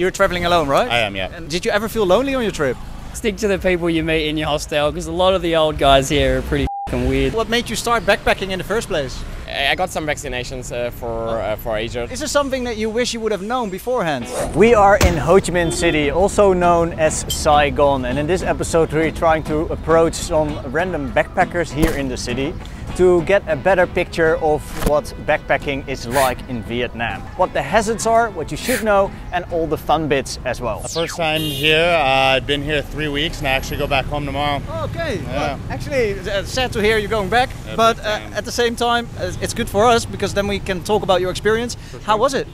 You're traveling alone, right? I am, yeah. And did you ever feel lonely on your trip? Stick to the people you meet in your hostel, because a lot of the old guys here are pretty f***ing weird. What made you start backpacking in the first place? I got some vaccinations for Asia. Is there something that you wish you would have known beforehand? We are in Ho Chi Minh City, also known as Saigon, and in this episode we're trying to approach some random backpackers here in the city to get a better picture of what backpacking is like in Vietnam. What the hazards are, what you should know, and all the fun bits as well. First time here, I've been here 3 weeks and I actually go back home tomorrow. Okay, Yeah. well, actually sad to hear you're going back, Yeah, but big time. at the same time it's good for us because then we can talk about your experience. How was it?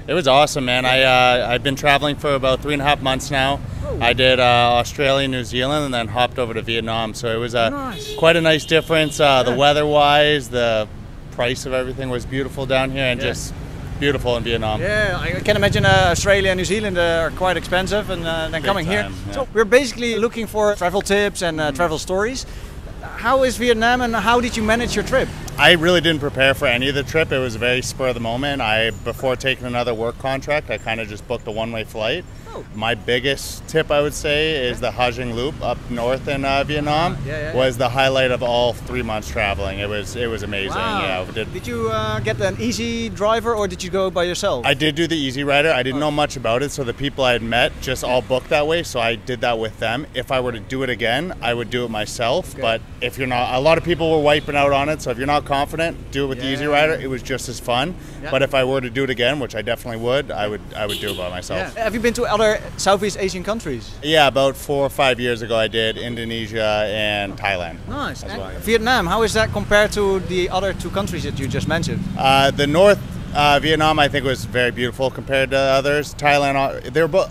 It was awesome, man. I've been traveling for about 3.5 months now. I did Australia, New Zealand, and then hopped over to Vietnam. So it was Nice. quite a nice difference. The weather-wise, the price of everything was beautiful down here, and just beautiful in Vietnam. Yeah, I can imagine Australia and New Zealand are quite expensive, and then coming here. time, yeah. So we're basically looking for travel tips and travel stories. How is Vietnam and how did you manage your trip? I really didn't prepare for any of the trip. It was a very spur of the moment. Before taking another work contract, I kind of just booked a one-way flight. My biggest tip, I would say, is the Ha Giang Loop up north in Vietnam. Was the highlight of all 3 months traveling. It was amazing. Wow. Yeah, Did you get an easy driver or did you go by yourself? I did do the Easy Rider. I didn't know much about it, so the people I had met just all booked that way, so I did that with them. If I were to do it again, I would do it myself. But if you're not, a lot of people were wiping out on it, so if you're not confident, do it with the Easy Rider. It was just as fun. But if I were to do it again, which I definitely would, I would do it by myself. Have you been to other Southeast Asian countries? Yeah, about 4 or 5 years ago I did Indonesia and Thailand. Nice. As well, yeah. Vietnam, how is that compared to the other two countries that you just mentioned? The North Vietnam, I think, was very beautiful compared to others. Thailand,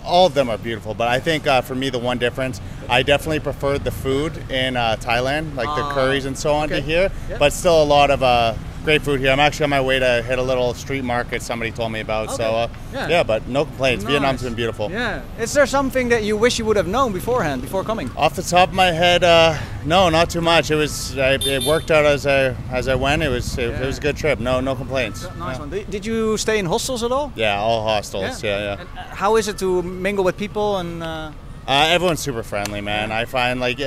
all of them are beautiful, but I think for me the one difference, I definitely preferred the food in Thailand, like the curries and so on, to here. But still a lot of great food here. I'm actually on my way to hit a little street market somebody told me about. So yeah, but no complaints. Nice. Vietnam's been beautiful. Yeah. Is there something that you wish you would have known beforehand, before coming? Off the top of my head, no, not too much. It worked out as I went. It was a good trip. No complaints. Nice one. Did you stay in hostels at all? Yeah, all hostels. Yeah. And, how is it to mingle with people and? Everyone's super friendly, man. I find like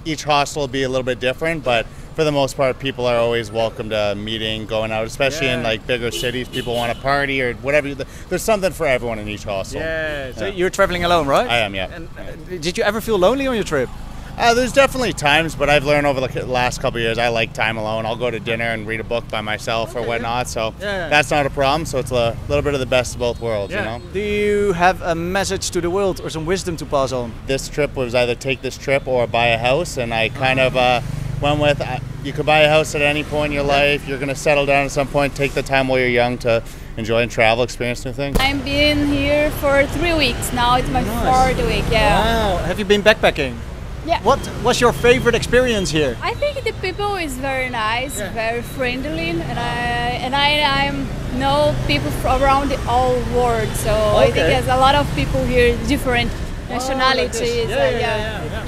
each hostel will be a little bit different, but for the most part, people are always welcome to meeting, going out, especially in like bigger cities. People want to party or whatever. There's something for everyone in each hostel. Yeah. So you're traveling alone, right? I am, yeah. And did you ever feel lonely on your trip? There's definitely times, but I've learned over the last couple of years I like time alone. I'll go to dinner and read a book by myself or whatnot, so that's not a problem. So it's a little bit of the best of both worlds, you know? Do you have a message to the world or some wisdom to pass on? This trip was either take this trip or buy a house, and I kind of went with you could buy a house at any point in your life. You're going to settle down at some point. Take the time while you're young to enjoy and travel, experience new things. I've been here for 3 weeks now. It's my 4th week. Yeah. Wow. Have you been backpacking? Yeah. What was your favorite experience here? I think the people is very nice, very friendly, and I know people from around the whole world. So I think there's a lot of people here, different nationalities.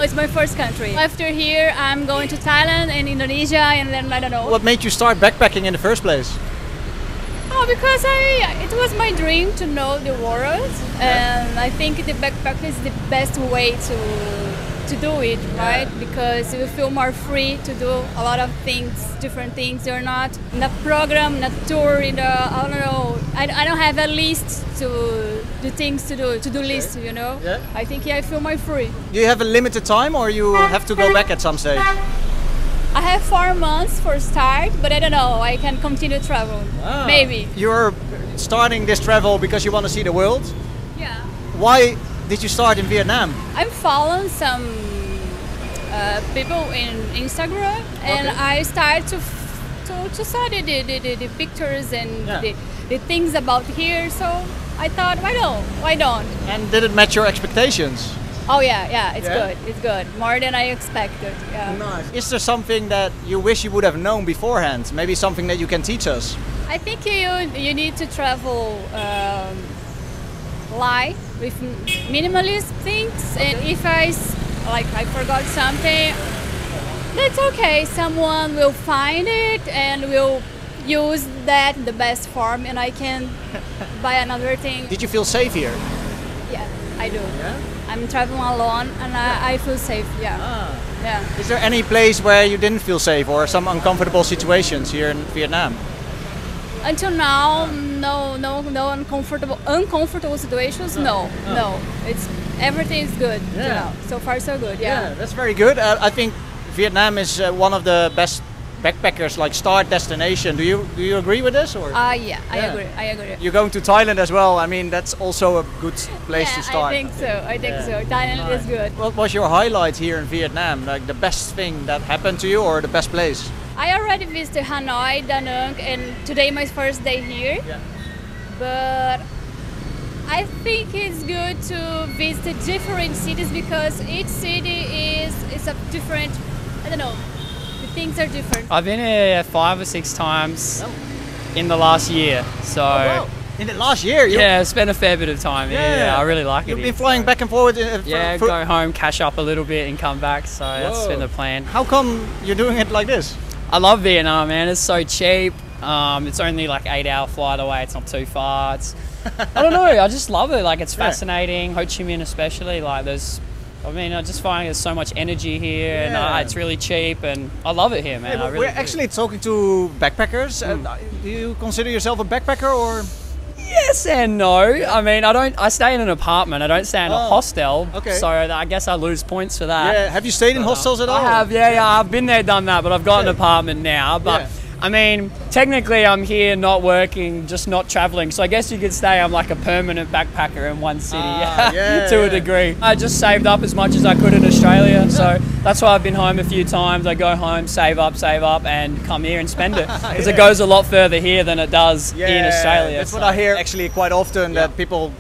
It's my first country. After here, I'm going to Thailand and Indonesia, and then I don't know. What made you start backpacking in the first place? Oh, because it was my dream to know the world, and I think the backpack is the best way to do it, right? Because you feel more free to do a lot of things, different things. You're not in a program, in a tour, in a, I don't know. I don't have a list to the things to do list, you know? Yeah. I think I feel more free. Do you have a limited time or you have to go back at some stage? I have 4 months for start, but I don't know, I can continue travel, maybe. You're starting this travel because you want to see the world? Yeah. Why did you start in Vietnam? I'm following some people in Instagram, and I started to study the pictures and the things about here. So I thought, why don't? And did it match your expectations? Oh yeah, it's good. It's good, more than I expected. Yeah. Nice. Is there something that you wish you would have known beforehand? Maybe something that you can teach us? I think you need to travel light with minimalist things, and if I forgot something, that's okay. Someone will find it and will use that in the best form, and I can buy another thing. Did you feel safe here? Yeah, I do. Yeah? I'm traveling alone and I feel safe. Yeah. Yeah. Is there any place where you didn't feel safe or some uncomfortable situations here in Vietnam? Until now, no uncomfortable situations. No. It's everything is good. Yeah. You know. So far so good. Yeah. That's very good. I think Vietnam is one of the best backpackers like start destination. Do you agree with this or? Yeah, I agree. You're going to Thailand as well. I mean that's also a good place to start. I think so. Thailand is good. What was your highlight here in Vietnam? Like the best thing that happened to you or the best place? I already visited Hanoi, Da Nang, and today my first day here. Yeah. But I think it's good to visit different cities because each city is a different. I don't know. The things are different. I've been here 5 or 6 times in the last year. So in the last year? Yeah, spent a fair bit of time here. Yeah, I really like it. You've been flying back and forward? Go home, cash up a little bit and come back. So that's been the plan. How come you're doing it like this? I love Vietnam, man. It's so cheap. It's only like 8-hour flight away. It's not too far. I don't know. I just love it. Like it's fascinating. Ho Chi Minh especially. Like I just find there's so much energy here, and it's really cheap, and I love it here, man. Yeah, we're actually talking to backpackers. Do you consider yourself a backpacker, or? Yes and no. I mean, I stay in an apartment. I don't stay in a hostel. Okay. So I guess I lose points for that. Yeah. Have you stayed in hostels at all? I have. Yeah. I've been there, done that, but I've got an apartment now. But I mean, technically, I'm here, not working, just not traveling. So I guess you could say I'm like a permanent backpacker in one city, to a degree. I just saved up as much as I could in Australia, so that's why I've been home a few times. I go home, save up, and come here and spend it because it goes a lot further here than it does in Australia. That's what I hear actually quite often, that people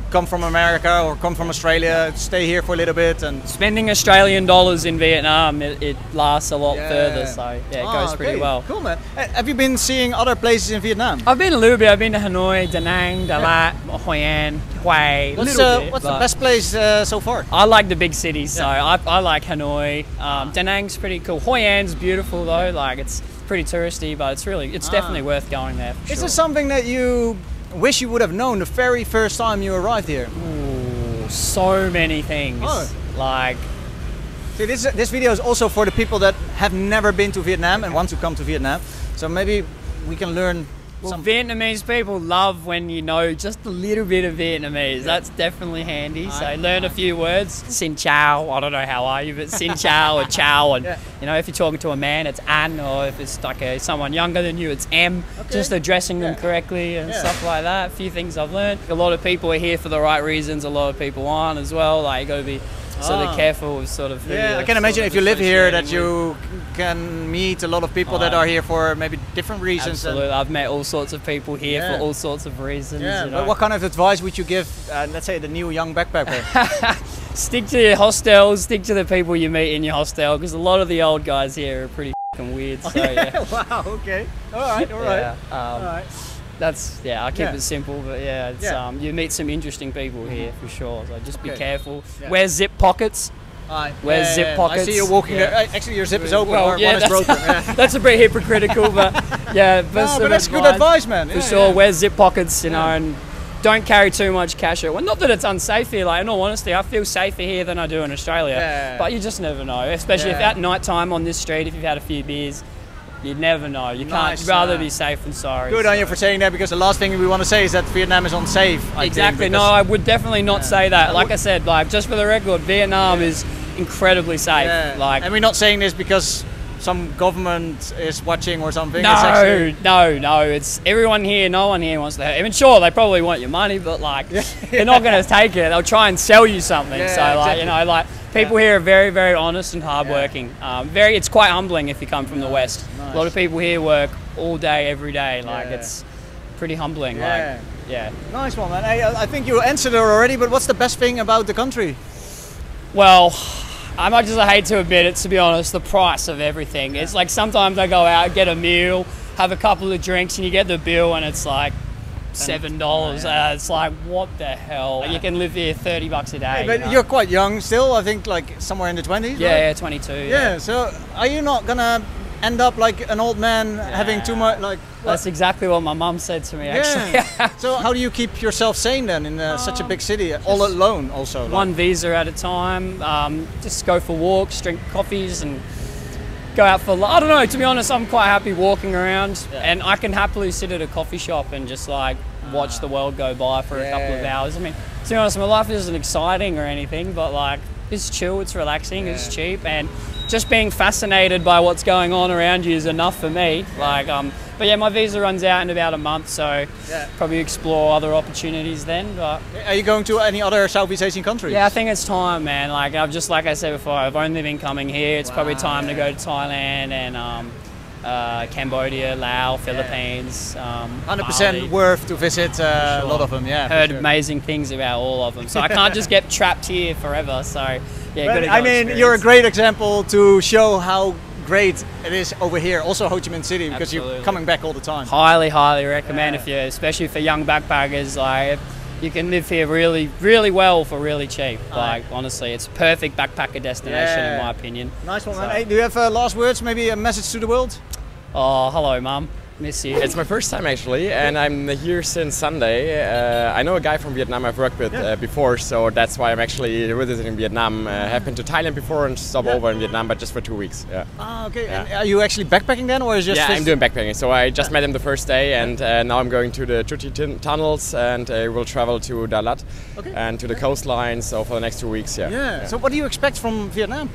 come from America or come from Australia, stay here for a little bit, and spending Australian dollars in Vietnam, it lasts a lot further, so it goes pretty well. Cool, man. Have you been seeing other places in Vietnam? I've been a little bit. I've been to Hanoi, Da Nang, Da Lat, Hoi An, Hue. What's the best place so far? I like the big cities, so I like Hanoi. Da Nang's pretty cool. Hoi An's beautiful though. Like it's pretty touristy, but it's definitely worth going there. For Is sure. there something that you wish you would have known the very first time you arrived here? Ooh, so many things. Like, see, this video is also for the people that have never been to Vietnam and want to come to Vietnam. So maybe we can learn. Vietnamese people love when you know just a little bit of Vietnamese. That's definitely handy. So learn a few words. Xin chào. I don't know how are you, but xin chào or chow. And you know, if you're talking to a man, it's an, or if it's like someone younger than you, it's em. Just addressing them correctly and stuff like that. A few things I've learned. A lot of people are here for the right reasons. A lot of people aren't as well. Like you got to be sort of careful with sort of. I can imagine if you live here that you can meet a lot of people that are here for maybe different reasons. Absolutely, I've met all sorts of people here for all sorts of reasons. Yeah. You know? What kind of advice would you give, let's say, the new young backpacker? Stick to your hostels. Stick to the people you meet in your hostel, because a lot of the old guys here are pretty weird. So Wow. Okay. All right. All right. That's I keep it simple, but it's you meet some interesting people here for sure. So just be careful. Wear zip pockets. Wear zip pockets. I see you walking. Actually, your zip is open or one is broken. That's a bit hypocritical, but but that's good advice, man. For sure. Wear zip pockets, you know, and don't carry too much cash. Well, not that it's unsafe here. Like in all honesty, I feel safer here than I do in Australia. But you just never know, especially if at night time on this street, if you've had a few beers. You never know. You can't. You'd rather be safe than sorry. Good on you for saying that, because the last thing we want to say is that Vietnam is unsafe. Exactly. No, I would definitely not say that. Like I said, like just for the record, Vietnam is incredibly safe. Like, and we're not saying this because some government is watching or something. No. It's everyone here. No one here wants to hurt. I mean, sure, they probably want your money, but like, they're not going to take it. They'll try and sell you something. You know, like. People here are very, very honest and hardworking. It's quite humbling if you come from the West. Nice. A lot of people here work all day, every day. Like it's pretty humbling. Nice one, man. I think you answered it already, but what's the best thing about the country? Well, I might just hate to admit it, to be honest, the price of everything. It's like sometimes I go out, get a meal, have a couple of drinks, and you get the bill, and it's like $7. It's like, what the hell? You can live here $30 a day. But you're quite young still. I think like somewhere in the 20s. Yeah, 22. Yeah. So are you not gonna end up like an old man having too much like. That's exactly what my mum said to me actually. So how do you keep yourself sane then in such a big city, all alone also? Like? One visa at a time. Just go for walks, drink coffees, and go out for. I don't know. To be honest, I'm quite happy walking around, and I can happily sit at a coffee shop and just like watch the world go by for a couple of hours. I mean, to be honest, my life isn't exciting or anything, but like it's chill, it's relaxing, it's cheap, and just being fascinated by what's going on around you is enough for me. Like, but yeah, my visa runs out in about a month, so probably explore other opportunities then. But are you going to any other Southeast Asian countries? Yeah, I think it's time, man. Like I've just, like I said before, I've only been coming here. It's probably time to go to Thailand and Cambodia, Laos, Philippines. 100% worth to visit a lot of them. Yeah, heard amazing things about all of them, so I can't just get trapped here forever. So yeah, I mean, you're a great example to show how great it is over here, also Ho Chi Minh City, because you're coming back all the time. Highly recommend if you, especially for young backpackers, like you can live here really well for really cheap. Like honestly, it's a perfect backpacker destination in my opinion. Nice one, man. Hey, do you have last words? Maybe a message to the world? Oh, hello, Mum. Miss you. It's my first time actually, and I'm here since Sunday. I know a guy from Vietnam I've worked with before, so that's why I'm actually visiting Vietnam. Have been to Thailand before and stopped over in Vietnam, but just for 2 weeks. Ah, okay. And are you actually backpacking then, or is just? Yeah, I'm doing backpacking. So I just met him the first day, and now I'm going to the Chuti tunnels, and we'll travel to Dalat and to the coastline. So for the next 2 weeks, So what do you expect from Vietnam?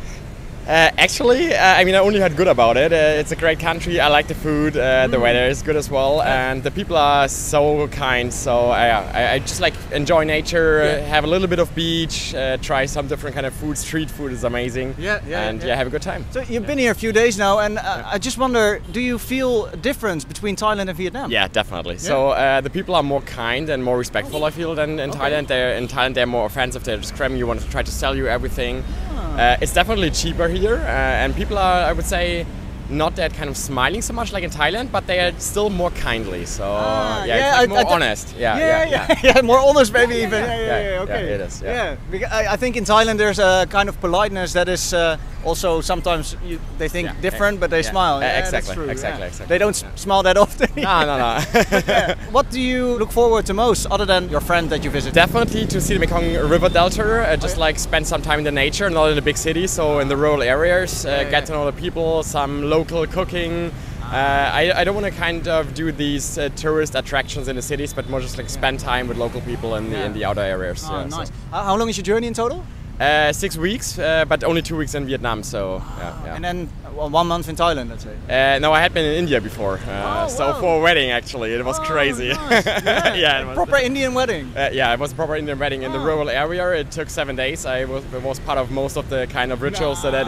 Actually, I mean, I only heard good about it. It's a great country. I like the food. The weather is good as well, and the people are so kind. So I just like enjoy nature, have a little bit of beach, try some different kind of food. Street food is amazing. And have a good time. So you've been here a few days now, and I just wonder, do you feel a difference between Thailand and Vietnam? Yeah, definitely. So the people are more kind and more respectful, I feel, than in Thailand. They're more offensive. They're just cramming you, want to try to sell you everything. It's definitely cheaper here, and people are, I would say, not that kind of smiling so much like in Thailand, but they are still more kindly. So it's like more honest. More honest maybe even. Okay. It is. Because I think in Thailand there's a kind of politeness that is also sometimes they think different, but they smile. Exactly. They don't smile that often. No. What do you look forward to most, other than your friend that you visit? Definitely to see the Mekong River Delta. Just like spend some time in the nature, not in the big cities. So in the rural areas, get to know the people, some local cooking. I don't want to kind of do these tourist attractions in the cities, but more just like spend time with local people in the outer areas. Nice. How long is your journey in total? 6 weeks, but only 2 weeks in Vietnam. So And then 1 month in Thailand, let's say. No, I had been in India before. So for a wedding, actually, it was crazy. Nice. It was proper Indian wedding. It was a proper Indian wedding in the rural area. It took 7 days. I was part of most of the kind of rituals. So that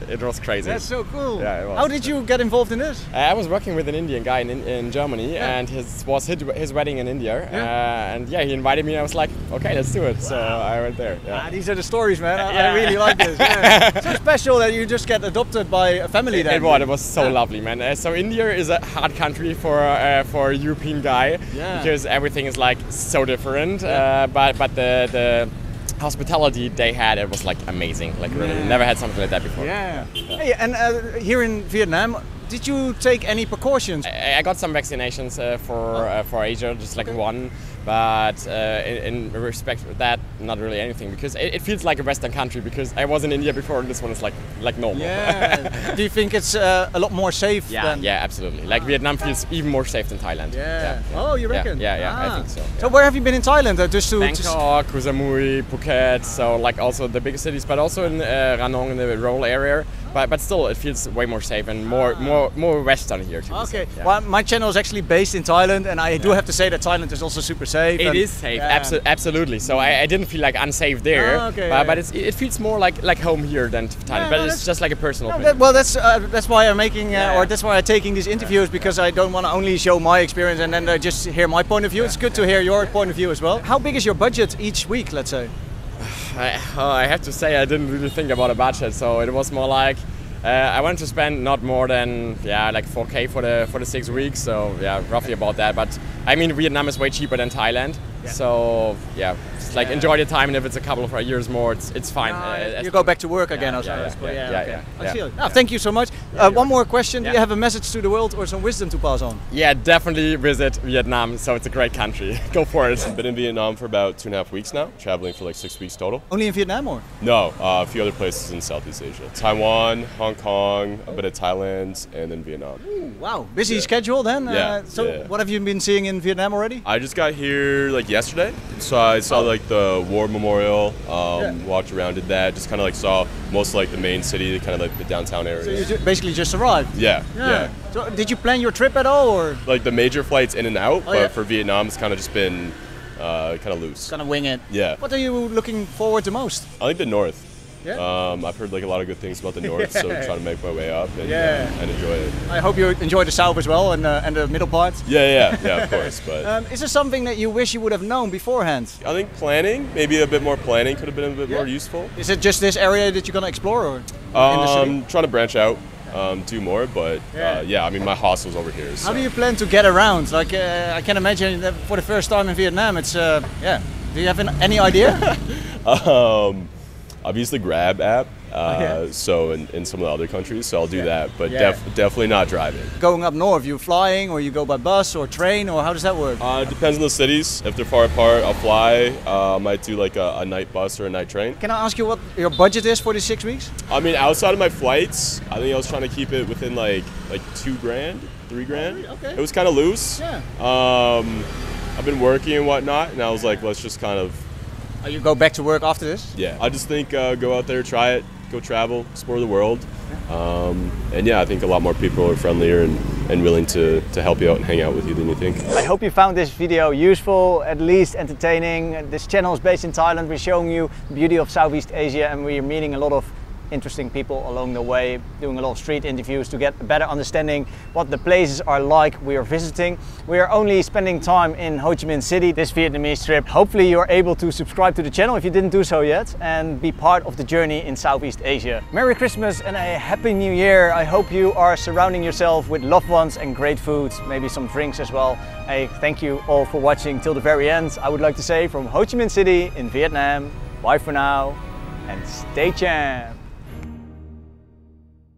it was crazy. That's so cool. Yeah, it was. How did you get involved in this? I was working with an Indian guy in Germany, and his wedding in India. And he invited me. And I was like, okay, let's do it. So I went there. These are the stories, man. I really like this. So special that you just get adopted by a family then. It was so lovely, man. So India is a hard country for a European guy because everything is like so different. But the hospitality they had, it was like amazing. Like really, never had something like that before. Hey, and here in Vietnam, did you take any precautions? I got some vaccinations for Asia, just like one. But in respect to that, not really anything, because it feels like a Western country, because I was in India before and this one is like normal. Do you think it's a lot more safe? Yeah, absolutely. Like Vietnam feels even more safe than Thailand. Oh, you reckon? I think so. So where have you been in Thailand? Bangkok, Koh Samui, Phuket, so like also the biggest cities, but also in Ranong in the rural area. But still, it feels way more safe and more Western here. Well, my channel is actually based in Thailand, and I do have to say that Thailand is also super safe. It is safe, absolutely. So I didn't feel like unsafe there, but it feels more like home here than Thailand. But it's just like a personal opinion. Well, that's why I'm making, or that's why I'm taking these interviews, because I don't want to only show my experience and then just hear my point of view. It's good to hear your point of view as well. How big is your budget each week, let's say? I have to say I didn't really think about a budget, so it was more like I wanted to spend not more than like 4K for the 6 weeks, so roughly about that. But I mean, Vietnam is way cheaper than Thailand, So yeah, just like enjoy the time, and if it's a couple of years more, it's fine. You go back to work again, I suppose. I see. Thank you so much. One more question: do you have a message to the world or some wisdom to pass on? Yeah, definitely visit Vietnam. So it's a great country. Go for it. I've been in Vietnam for about 2.5 weeks now, traveling for like 6 weeks total. Only in Vietnam, or? No, a few other places in Southeast Asia. Taiwan, Hong Kong, a bit of Thailand, and then Vietnam. Ooh, wow, busy schedule then. What have you been seeing in Vietnam already? I just got here like yesterday, so I saw like the war memorial, walked around, did that, just kind of like saw most like the main city, kind of like the downtown area. So you basically just arrived? Yeah. So did you plan your trip at all, or? Like the major flights in and out, but for Vietnam it's kind of just been kind of loose. Kind of wing it. Yeah. What are you looking forward to most? I think the north. Yeah. I've heard like a lot of good things about the north, so I'm trying to make my way up and enjoy it. I hope you enjoy the south as well and the middle part. Yeah, of course. But is there something that you wish you would have known beforehand? I think planning, maybe a bit more planning could have been a bit more useful. Is it just this area that you're gonna explore, or in the city? Trying to branch out, do more, but I mean my hostel's over here. So. How do you plan to get around? Like I can imagine that for the first time in Vietnam, it's Do you have any idea? I've used the Grab app, so in some of the other countries, so I'll do that, but definitely not driving. Going up north, you flying, or you go by bus or train, or how does that work? Depends on the cities. If they're far apart, I'll fly. I might do like a night bus or a night train. Can I ask you what your budget is for these 6 weeks? I mean, outside of my flights, I think I was trying to keep it within like $2 grand, $3 grand. Okay. It was kind of loose. Yeah. I've been working and whatnot, and I was like, let's just kind of. You go back to work after this? Yeah, I just think go out there, try it, go travel, explore the world. And I think a lot more people are friendlier and willing to help you out and hang out with you than you think. I hope you found this video useful, at least entertaining. This channel is based in Thailand. We're showing you the beauty of Southeast Asia, and we're meeting a lot of interesting people along the way, doing a lot of street interviews to get a better understanding what the places are like we are visiting. We are only spending time in Ho Chi Minh City this Vietnamese trip. Hopefully you're able to subscribe to the channel if you didn't do so yet and be part of the journey in Southeast Asia. Merry Christmas and a Happy New Year. I hope you are surrounding yourself with loved ones and great food, maybe some drinks as well. I thank you all for watching till the very end. I would like to say from Ho Chi Minh City in Vietnam, bye for now and stay champ.